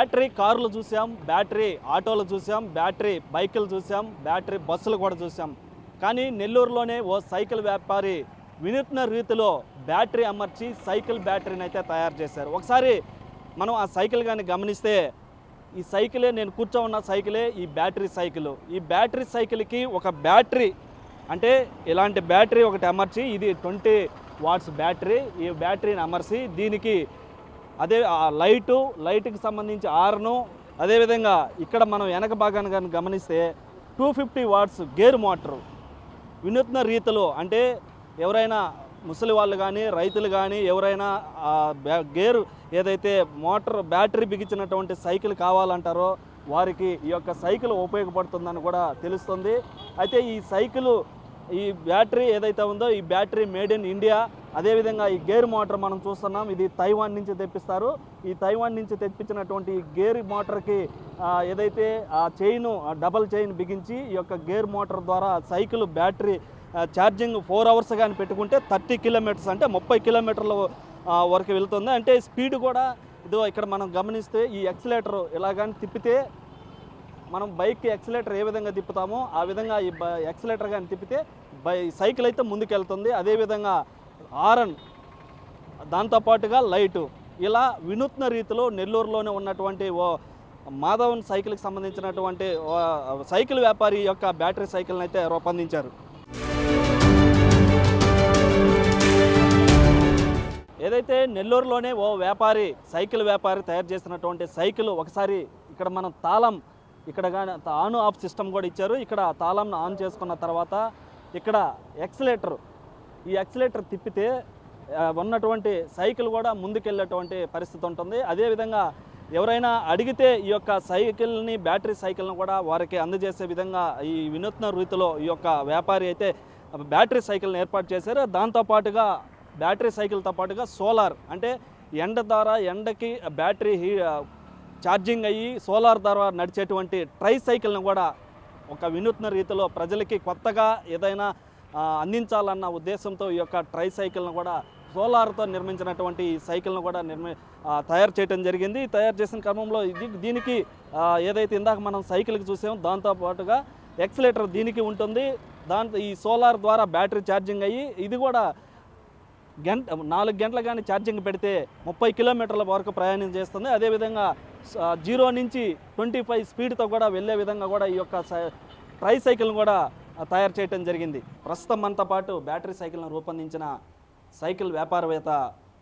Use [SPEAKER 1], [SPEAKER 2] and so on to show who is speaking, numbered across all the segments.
[SPEAKER 1] Battery కార్లు చూసాం, battery ఆటోలు చూసాం, బ్యాటరీ బైకులు చూసాం, బ్యాటరీ బస్సులు కూడా చూసాం. కానీ నెల్లూరులోనే ఓ సైకిల్ వ్యాపారి వినూత్న రీతిలో బ్యాటరీ అమర్చి సైకిల్ బ్యాటరీని అయితే తయారు చేశారు. ఒకసారి మనం ఆ సైకిల్ కానీ గమనిస్తే ఈ సైకిలే, నేను కూర్చోన్న సైకిలే ఈ బ్యాటరీ సైకిల్. ఈ బ్యాటరీ సైకిల్కి ఒక బ్యాటరీ అంటే ఇలాంటి బ్యాటరీ ఒకటి అమర్చి, ఇది 20 వాట్స్ బ్యాటరీ, ఈ బ్యాటరీని అమర్చి దీనికి అదే లైట్కి సంబంధించి ఆర్ను, అదేవిధంగా ఇక్కడ మనం వెనక భాగాన్ని కానీ గమనిస్తే 250 వాట్స్ గేర్ మోటారు వినూత్న రీతిలో. అంటే ఎవరైనా ముసలి వాళ్ళు కానీ రైతులు కానీ ఎవరైనా గేరు ఏదైతే మోటార్ బ్యాటరీ బిగించినటువంటి సైకిల్ కావాలంటారో వారికి ఈ యొక్క సైకిల్ ఉపయోగపడుతుందని కూడా తెలుస్తుంది. అయితే ఈ సైకిల్, ఈ బ్యాటరీ ఏదైతే ఉందో ఈ బ్యాటరీ మేడ్ ఇన్ ఇండియా. అదేవిధంగా ఈ గేర్ మోటార్ మనం చూస్తున్నాం, ఇది తైవాన్ నుంచి తెప్పిస్తారు. ఈ తైవాన్ నుంచి తెప్పించినటువంటి ఈ గేర్ మోటార్కి ఏదైతే ఆ చైను, డబల్ చైన్ బిగించి ఈ యొక్క గేర్ మోటార్ ద్వారా సైకిల్ బ్యాటరీ ఛార్జింగ్ 4 అవర్స్ కానీ పెట్టుకుంటే 30 కిలోమీటర్స్ అంటే 30 కిలోమీటర్ల వరకు వెళ్తుంది. అంటే స్పీడ్ కూడా ఇదో ఇక్కడ మనం గమనిస్తే ఈ ఎక్సలేటర్ ఇలా కానీ తిప్పితే, మనం బైక్కి ఎక్సలేటర్ ఏ విధంగా తిప్పుతామో ఆ విధంగా ఈ ఎక్సలేటర్ కానీ తిప్పితే సైకిల్ అయితే ముందుకెళ్తుంది. అదేవిధంగా హారన్, దాంతోపాటుగా లైటు, ఇలా వినూత్న రీతిలో నెల్లూరులోనే ఉన్నటువంటి ఓ మాధవన్ సైకిల్కి సంబంధించినటువంటి సైకిల్ వ్యాపారి యొక్క బ్యాటరీ సైకిల్ని అయితే రూపొందించారు. ఏదైతే నెల్లూరులోనే ఓ వ్యాపారి, సైకిల్ వ్యాపారి తయారు చేసినటువంటి సైకిల్, ఒకసారి ఇక్కడ మనం తాళం, ఇక్కడ కానీ ఆన్ ఆఫ్ సిస్టమ్ కూడా ఇచ్చారు. ఇక్కడ తాళంను ఆన్ చేసుకున్న తర్వాత ఇక్కడ ఎక్సలేటర్, ఈ ఎక్సలేటర్ తిప్పితే ఉన్నటువంటి సైకిల్ కూడా ముందుకెళ్ళేటువంటి పరిస్థితి ఉంటుంది. అదేవిధంగా ఎవరైనా అడిగితే ఈ యొక్క సైకిల్ని, బ్యాటరీ సైకిల్ని కూడా వారికి అందజేసే విధంగా ఈ వినూత్న రీతిలో ఈ యొక్క వ్యాపారి అయితే బ్యాటరీ సైకిల్ని ఏర్పాటు చేశారు. దాంతోపాటుగా బ్యాటరీ సైకిల్తో పాటుగా సోలార్, అంటే ఎండ ద్వారా ఎండకి బ్యాటరీ ఛార్జింగ్ అయ్యి సోలార్ ద్వారా నడిచేటువంటి ట్రై సైకిల్ని కూడా ఒక వినూత్న రీతిలో ప్రజలకి కొత్తగా ఏదైనా అందించాలన్న ఉద్దేశంతో ఈ యొక్క ట్రై సైకిల్ను కూడా సోలార్తో నిర్మించినటువంటి ఈ సైకిల్ను కూడా తయారు చేయడం జరిగింది. తయారు చేసిన క్రమంలో దీనికి ఏదైతే ఇందాక మనం సైకిల్కి చూసామో దాంతోపాటుగా ఎక్సలేటర్ దీనికి ఉంటుంది. ఈ సోలార్ ద్వారా బ్యాటరీ ఛార్జింగ్ అయ్యి ఇది కూడా 4 గంటలు కానీ ఛార్జింగ్ పెడితే 30 కిలోమీటర్ల వరకు ప్రయాణం చేస్తుంది. అదేవిధంగా 0 నుంచి 25 స్పీడ్తో కూడా వెళ్ళే విధంగా కూడా ఈ యొక్క ట్రై సైకిల్ను కూడా తయారు చేయడం జరిగింది. ప్రస్తుతం మనతో పాటు బ్యాటరీ సైకిల్ను రూపొందించిన సైకిల్ వ్యాపారవేత్త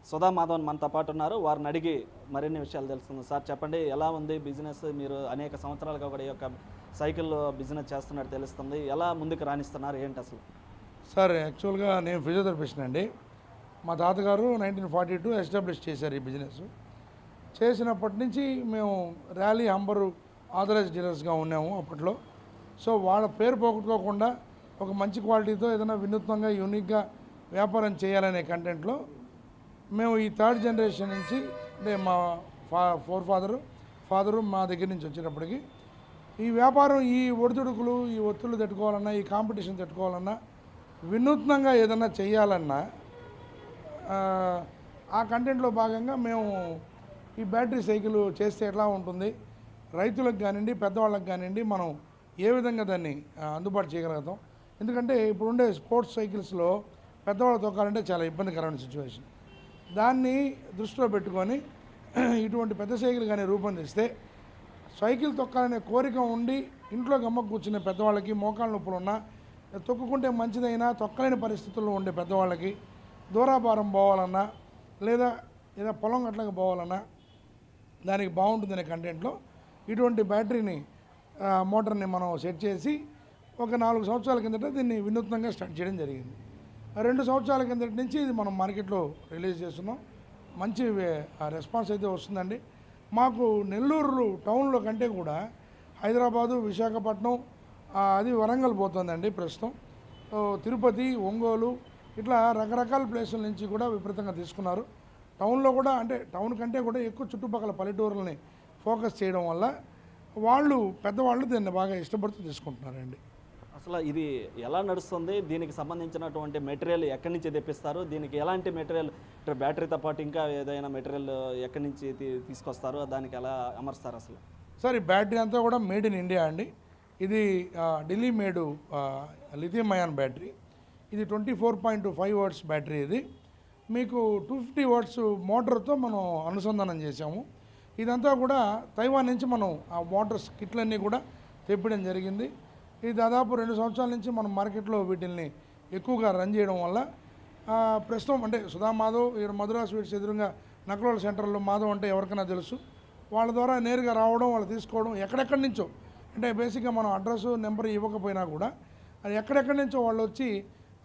[SPEAKER 1] సుధా మాధవన్ మనతో పాటు ఉన్నారు. వారిని అడిగి మరిన్ని విషయాలు తెలుస్తుంది. సార్ చెప్పండి, ఎలా ఉంది బిజినెస్? మీరు అనేక సంవత్సరాలుగా కూడా ఈ యొక్క సైకిల్ బిజినెస్ చేస్తున్నట్టు తెలుస్తుంది. ఎలా ముందుకు రాణిస్తున్నారు, ఏంటి అసలు?
[SPEAKER 2] సార్, యాక్చువల్గా నేను ఫిజియోథెరపిస్ట్ అండి. మా తాతగారు 1942 ఎస్టాబ్లిష్ చేశారు ఈ బిజినెస్. చేసినప్పటి నుంచి మేము ర్యాలీ, హంబరు ఆథరైజ్ డీలర్స్గా ఉన్నాము అప్పట్లో. సో వాళ్ళ పేరు పోగొట్టుకోకుండా ఒక మంచి క్వాలిటీతో ఏదైనా వినూత్నంగా, యూనిక్గా వ్యాపారం చేయాలనే కంటెంట్లో మేము ఈ 3rd జనరేషన్ నుంచి, అంటే మా ఫాదరు మా దగ్గర నుంచి వచ్చేటప్పటికి ఈ వ్యాపారం, ఈ ఒడిదుడుకులు, ఈ ఒత్తులు తట్టుకోవాలన్నా, ఈ కాంపిటీషన్ తట్టుకోవాలన్నా, వినూత్నంగా ఏదన్నా చేయాలన్నా ఆ కంటెంట్లో భాగంగా మేము ఈ బ్యాటరీ సైకిల్ చేస్తే ఎట్లా ఉంటుంది, రైతులకు కానివ్వండి, పెద్దవాళ్ళకి కానివ్వండి, మనం ఏ విధంగా దాన్ని అందుబాటు చేయగలుగుతాం. ఎందుకంటే ఇప్పుడుండే స్పోర్ట్స్ సైకిల్స్లో పెద్దవాళ్ళు తొక్కాలంటే చాలా ఇబ్బందికరమైన సిచ్యువేషన్. దాన్ని దృష్టిలో పెట్టుకొని ఇటువంటి పెద్ద సైకిల్ కానీ రూపొందిస్తే సైకిల్ తొక్కాలనే కోరిక ఉండి ఇంట్లో గమ్మ కూర్చునే పెద్దవాళ్ళకి, మోకాళ్ళ నొప్పులు ఉన్నా, తొక్కుకుంటే మంచిదైనా తొక్కలేని పరిస్థితుల్లో ఉండే పెద్దవాళ్ళకి, దూరాభారం పోవాలన్నా లేదా పొలం గట్లకి పోవాలన్నా దానికి బాగుంటుందనే కంటెంట్లో ఇటువంటి బ్యాటరీని, మోటార్ని మనం సెట్ చేసి ఒక 4 సంవత్సరాల కిందట దీన్ని వినూత్నంగా స్టార్ట్ చేయడం జరిగింది. 2 సంవత్సరాల కిందటి నుంచి ఇది మనం మార్కెట్లో రిలీజ్ చేస్తున్నాం. మంచి రెస్పాన్స్ అయితే వస్తుందండి. మాకు నెల్లూరు టౌన్లో కంటే కూడా హైదరాబాదు, విశాఖపట్నం, అది వరంగల్ పోతుందండి ప్రస్తుతం. తిరుపతి, ఒంగోలు, ఇట్లా రకరకాల ప్లేసుల నుంచి కూడా విపరీతంగా తీసుకున్నారు. టౌన్లో కూడా, అంటే టౌన్ కంటే కూడా ఎక్కువ చుట్టుపక్కల పల్లెటూరులని ఫోకస్ చేయడం వల్ల పెద్దవాళ్ళు దీన్ని బాగా ఇష్టపడుతూ తీసుకుంటున్నారండి.
[SPEAKER 1] అసలు ఇది ఎలా నడుస్తుంది, దీనికి సంబంధించినటువంటి మెటీరియల్ ఎక్కడి నుంచి తెప్పిస్తారు, దీనికి ఎలాంటి మెటీరియల్ ఇటు బ్యాటరీతో పాటు ఇంకా ఏదైనా మెటీరియల్ ఎక్కడి నుంచి తీసుకొస్తారు, దానికి ఎలా అమరుస్తారు అసలు?
[SPEAKER 2] సార్ ఈ బ్యాటరీ అంతా కూడా మేడ్ ఇన్ ఇండియా అండి. ఇది ఢిల్లీ మేడు లిథియం అయాన్ బ్యాటరీ. ఇది 24.5 వాట్స్ బ్యాటరీ. ఇది మీకు 250 వాట్స్ మోటార్తో మనం అనుసంధానం చేసాము. ఇదంతా కూడా తైవాన్ నుంచి మనం ఆ మోటార్స్ కిట్లన్నీ కూడా తెప్పడం జరిగింది. ఇది దాదాపు 2 సంవత్సరాల నుంచి మనం మార్కెట్లో వీటిల్ని ఎక్కువగా రన్ చేయడం వల్ల ప్రస్తుతం అంటే సుధా మాధవ్ ఇక్కడ మధురా స్వీట్స్ ఎదురుగా నక్రోల్ సెంటర్లో మాధవ్ అంటే ఎవరికైనా తెలుసు. వాళ్ళ ద్వారా నేరుగా రావడం, వాళ్ళు తీసుకోవడం, ఎక్కడెక్కడి నుంచో అంటే బేసిక్గా మనం అడ్రస్ నెంబర్ ఇవ్వకపోయినా కూడా అది ఎక్కడెక్కడి నుంచో వాళ్ళు వచ్చి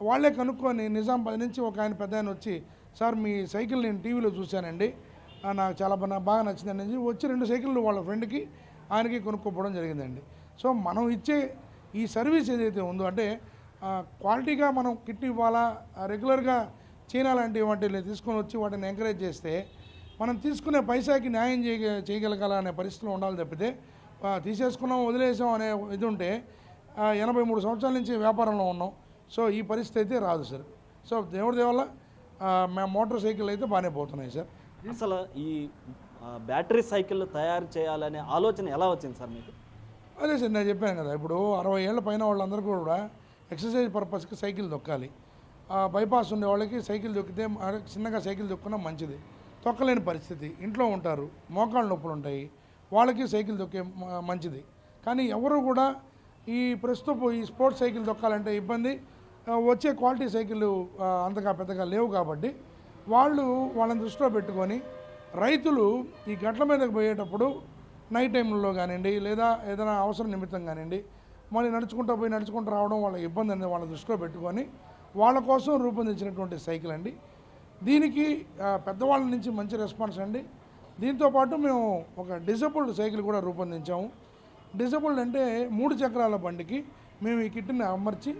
[SPEAKER 2] వాళ్ళే కనుక్కొని నిజామాబాద్ నుంచి ఒక ఆయన పెద్ద ఆయన వచ్చి, సార్ మీ సైకిల్ నేను టీవీలో చూశానండి, నాకు చాలా బాగా నచ్చిందని వచ్చి 2 సైకిళ్ళు వాళ్ళ ఫ్రెండ్కి ఆయనకి కొనుక్కోపోవడం జరిగిందండి. సో మనం ఇచ్చే ఈ సర్వీస్ ఏదైతే ఉందో అంటే క్వాలిటీగా మనం కిట్ ఇవ్వాలా, రెగ్యులర్గా చైనా లాంటి వాటిని తీసుకొని వచ్చి వాటిని ఎంకరేజ్ చేస్తే మనం తీసుకునే పైసాకి న్యాయం చేయగలగాల అనే పరిస్థితిలో ఉండాలి తప్పితే తీసేసుకున్నాం వదిలేసాం అనే ఇది ఉంటే 83 సంవత్సరాల నుంచి వ్యాపారంలో ఉన్నాం. సో ఈ పరిస్థితి అయితే రాదు సార్. సో దేవుడి వల్ల మేము మోటార్ సైకిల్ అయితే బాగానే పోతున్నాయి సార్.
[SPEAKER 1] అసలు ఈ బ్యాటరీ సైకిల్ తయారు చేయాలనే ఆలోచన ఎలా వచ్చింది సార్ మీకు?
[SPEAKER 2] అదే సార్ నేను చెప్పాను కదా, ఇప్పుడు 60 ఏళ్ళ పైన వాళ్ళందరూ కూడా ఎక్సర్సైజ్ పర్పస్కి సైకిల్ దొక్కాలి. బైపాస్ ఉండే వాళ్ళకి సైకిల్ దొక్కితే చిన్నగా సైకిల్ దొక్కున్నా మంచిది. తొక్కలేని పరిస్థితి, ఇంట్లో ఉంటారు, మోకాళ్ళ నొప్పులు ఉంటాయి, వాళ్ళకి సైకిల్ దొక్కే మంచిది. కానీ ఎవరు కూడా ఈ ప్రస్తుతం ఈ స్పోర్ట్స్ సైకిల్ దొక్కాలంటే ఇబ్బంది, వచ్చే క్వాలిటీ సైకిల్ అంతగా పెద్దగా లేవు. కాబట్టి వాళ్ళని దృష్టిలో పెట్టుకొని రైతులు ఈ గట్ల మీదకి పోయేటప్పుడు నైట్ టైంలో కానివ్వండి లేదా ఏదైనా అవసరం నిమిత్తం కానివ్వండి మళ్ళీ నడుచుకుంటూ రావడం వాళ్ళకి ఇబ్బంది అనేది వాళ్ళ దృష్టిలో పెట్టుకొని వాళ్ళ కోసం రూపొందించినటువంటి సైకిల్ అండి. దీనికి పెద్దవాళ్ళ నుంచి మంచి రెస్పాన్స్ అండి. దీంతోపాటు మేము ఒక డిజబుల్డ్ సైకిల్ కూడా రూపొందించాము. డిజబుల్డ్ అంటే 3 చక్రాల బండికి మేము ఈ కిట్ని అమర్చి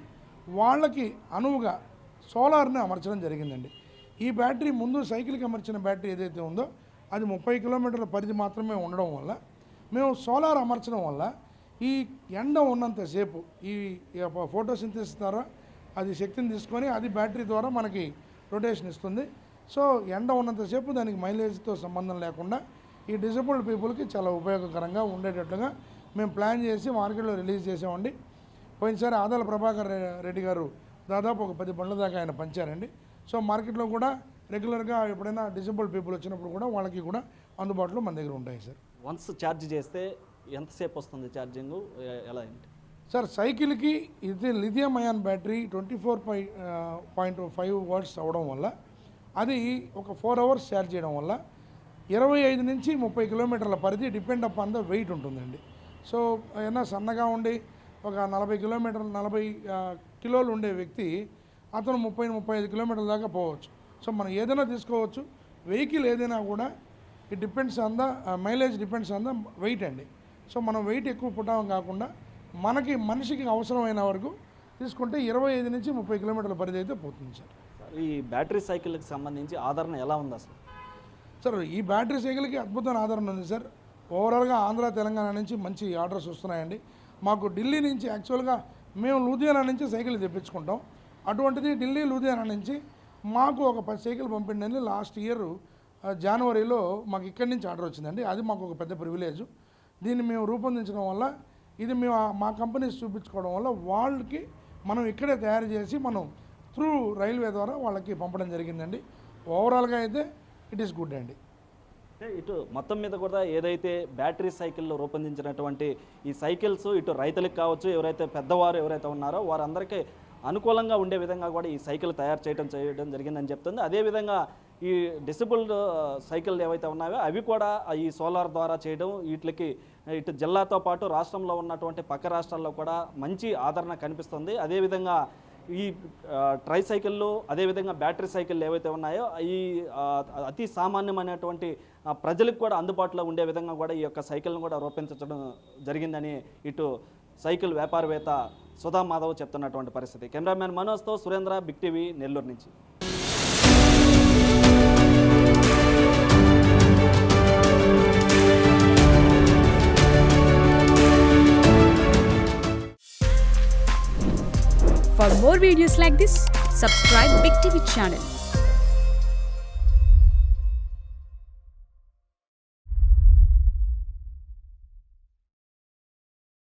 [SPEAKER 2] వాళ్ళకి అనువుగా సోలార్ని అమర్చడం జరిగిందండి. ఈ బ్యాటరీ ముందు సైకిల్కి అమర్చిన బ్యాటరీ ఏదైతే ఉందో అది 30 కిలోమీటర్ల పరిధి మాత్రమే ఉండడం వల్ల మేము సోలార్ అమర్చడం వల్ల ఈ ఎండ ఉన్నంతసేపు ఈ ఫోటోసింథసిస్ ద్వారా అది శక్తిని తీసుకొని అది బ్యాటరీ ద్వారా మనకి రొటేషన్ ఇస్తుంది. సో ఎండ ఉన్నంతసేపు దానికి మైలేజ్తో సంబంధం లేకుండా ఈ డిజబుల్డ్ పీపుల్కి చాలా ఉపయోగకరంగా ఉండేటట్లుగా మేము ప్లాన్ చేసి మార్కెట్లో రిలీజ్ చేసామండి. పోయినసారి ఆదాల ప్రభాకర్ రెడ్డి గారు దాదాపు ఒక 10 బండ్ల దాకా ఆయన పంచారండి. సో మార్కెట్లో కూడా రెగ్యులర్గా ఎప్పుడైనా డిజబుల్డ్ పీపుల్ వచ్చినప్పుడు కూడా వాళ్ళకి కూడా అందుబాటులో మన దగ్గర ఉంటాయి సార్.
[SPEAKER 1] వన్స్ ఛార్జ్ చేస్తే ఎంతసేపు వస్తుంది ఛార్జింగ్, ఎలా ఏంటి
[SPEAKER 2] సార్? సైకిల్కి ఇది లిథియం అయాన్ బ్యాటరీ 24.5 వాట్స్ అవడం వల్ల అది ఒక 4 అవర్స్ ఛార్జ్ చేయడం వల్ల 25 నుంచి 30 కిలోమీటర్ల పరిధి డిపెండ్ అపాన్ ద వెయిట్ ఉంటుందండి. సో ఏదైనా సన్నగా ఉండి ఒక 40 కిలోలు ఉండే వ్యక్తి అతను 30-35 కిలోమీటర్ల దాకా పోవచ్చు. సో మనం ఏదైనా తీసుకోవచ్చు. వెహికల్ ఏదైనా కూడా it depends on the mileage, depends on the weight అండి. సో మనం వెయిట్ ఎక్కువ పుట్టడం కాకుండా మనిషికి అవసరమైన వరకు తీసుకుంటే 25 నుంచి 30 కిలోమీటర్ల పరిధి అయితే పోతుంది సార్.
[SPEAKER 1] ఈ బ్యాటరీ సైకిల్కి సంబంధించి ఆదరణ ఎలా ఉంది అసలు?
[SPEAKER 2] సార్ ఈ బ్యాటరీ సైకిల్కి అద్భుతమైన ఆదరణ ఉంది సార్. ఓవరాల్గా ఆంధ్ర తెలంగాణ నుంచి మంచి ఆర్డర్స్ వస్తున్నాయండి. మాకు ఢిల్లీ నుంచి యాక్చువల్గా మేము లూధియానా నుంచి సైకిల్ తెప్పించుకుంటాం. అటువంటిది ఢిల్లీ లూధియానా నుంచి మాకు ఒక 10 సైకిల్ పంపిండండి. లాస్ట్ ఇయర్ జనవరిలో మాకు ఇక్కడి నుంచి ఆర్డర్ వచ్చిందండి. అది మాకు ఒక పెద్ద ప్రివిలేజ్. దీన్ని మేము రూపొందించడం వల్ల ఇది మేము మా కంపెనీస్ చూపించుకోవడం వల్ల వాళ్ళకి మనం ఇక్కడే తయారు చేసి మనం త్రూ రైల్వే ద్వారా వాళ్ళకి పంపడం జరిగిందండి. ఓవరాల్గా అయితే ఇట్ ఈస్ గుడ్ అండి.
[SPEAKER 1] అంటే ఇటు మొత్తం మీద కూడా ఏదైతే బ్యాటరీ సైకిల్లో రూపొందించినటువంటి ఈ సైకిల్స్ ఇటు రైతులకు కావచ్చు, ఎవరైతే పెద్దవారు ఎవరైతే ఉన్నారో వారందరికీ అనుకూలంగా ఉండే విధంగా కూడా ఈ సైకిల్ తయారు చేయడం జరిగిందని చెప్తుంది. అదేవిధంగా ఈ డిసేబుల్డ్ సైకిల్ ఏవైతే ఉన్నాయో అవి కూడా ఈ సోలార్ ద్వారా చేయడం వీటికి ఇటు జిల్లాతో పాటు రాష్ట్రంలో ఉన్నటువంటి పక్క రాష్ట్రాల్లో కూడా మంచి ఆదరణ కనిపిస్తుంది. అదేవిధంగా ఈ ట్రై సైకిళ్ళు అదేవిధంగా బ్యాటరీ సైకిళ్ళు ఏవైతే ఉన్నాయో ఈ అతి సామాన్యమైనటువంటి ప్రజలకు కూడా అందుబాటులో ఉండే విధంగా కూడా ఈ యొక్క సైకిల్ను కూడా రూపొందించడం జరిగిందని ఇటు సైకిల్ వ్యాపారవేత్త సుధా మాధవ్ చెప్తున్నటువంటి పరిస్థితి. కెమెరామ్యాన్ మనోజ్తో సురేంద్ర, బిగ్ టీవీ, నెల్లూరు నుంచి.
[SPEAKER 3] For more videos like this, subscribe Big TV channel.